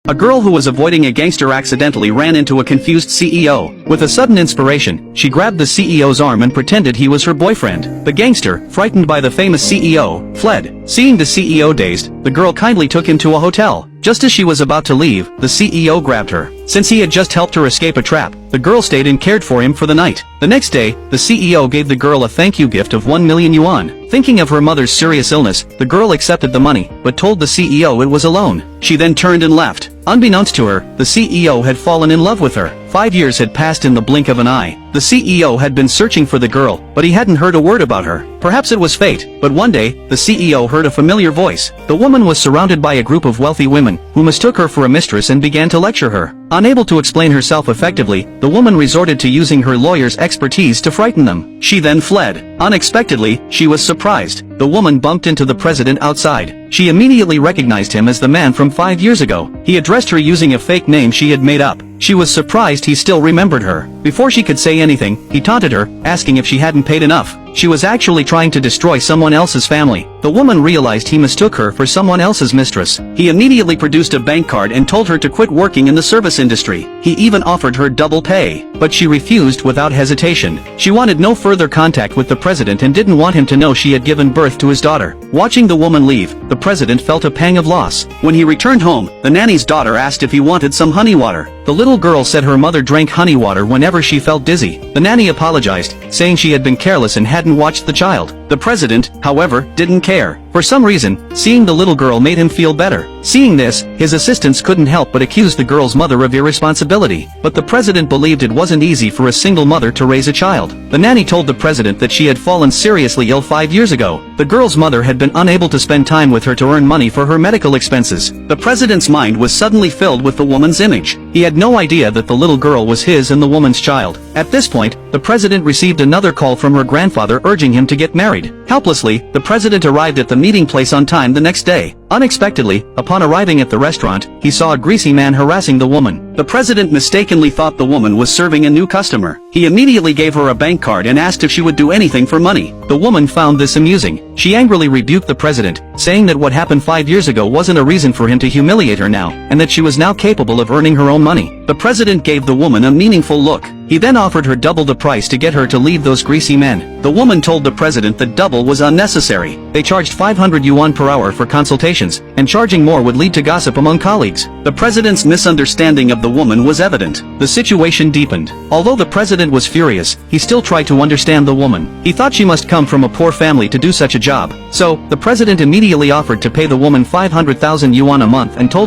A girl who was avoiding a gangster accidentally ran into a confused CEO. With a sudden inspiration, she grabbed the CEO's arm and pretended he was her boyfriend. The gangster, frightened by the famous CEO, fled. Seeing the CEO dazed, the girl kindly took him to a hotel. Just as she was about to leave, the CEO grabbed her. Since he had just helped her escape a trap, the girl stayed and cared for him for the night. The next day, the CEO gave the girl a thank you gift of 1 million yuan. Thinking of her mother's serious illness, the girl accepted the money, but told the CEO it was a loan. She then turned and left. Unbeknownst to her, the CEO had fallen in love with her. 5 years had passed in the blink of an eye. The CEO had been searching for the girl, but he hadn't heard a word about her. Perhaps it was fate, but one day, the CEO heard a familiar voice. The woman was surrounded by a group of wealthy women, who mistook her for a mistress and began to lecture her. Unable to explain herself effectively, the woman resorted to using her lawyer's expertise to frighten them. She then fled. Unexpectedly, she was surprised. The woman bumped into the president outside. She immediately recognized him as the man from 5 years ago. He addressed her using a fake name she had made up. She was surprised he still remembered her. Before she could say anything, he taunted her, asking if she hadn't paid enough. She was actually trying to destroy someone else's family. The woman realized he mistook her for someone else's mistress. He immediately produced a bank card and told her to quit working in the service industry. He even offered her double pay. But she refused without hesitation. She wanted no further contact with the president and didn't want him to know she had given birth to his daughter. Watching the woman leave, the president felt a pang of loss. When he returned home, the nanny's daughter asked if he wanted some honey water. The little girl said her mother drank honey water whenever she felt dizzy. The nanny apologized, saying she had been careless and hadn't watched the child. The president, however, didn't care. For some reason, seeing the little girl made him feel better. Seeing this, his assistants couldn't help but accuse the girl's mother of irresponsibility. But the president believed it wasn't easy for a single mother to raise a child. The nanny told the president that she had fallen seriously ill 5 years ago. The girl's mother had been unable to spend time with her to earn money for her medical expenses. The president's mind was suddenly filled with the woman's image. He had no idea that the little girl was his and the woman's child. At this point, the president received another call from her grandfather urging him to get married. Helplessly, the president arrived at the meeting place on time the next day. Unexpectedly, upon arriving at the restaurant, he saw a greasy man harassing the woman. The president mistakenly thought the woman was serving a new customer. He immediately gave her a bank card and asked if she would do anything for money. The woman found this amusing. She angrily rebuked the president, saying that what happened 5 years ago wasn't a reason for him to humiliate her now, and that she was now capable of earning her own money. The president gave the woman a meaningful look. He then offered her double the price to get her to leave those greasy men. The woman told the president that double was unnecessary. They charged 500 yuan per hour for consultations, and charging more would lead to gossip among colleagues. The president's misunderstanding of the woman was evident. The situation deepened. Although the president was furious, he still tried to understand the woman. He thought she must come from a poor family to do such a job. So, the president immediately offered to pay the woman 500,000 yuan a month and told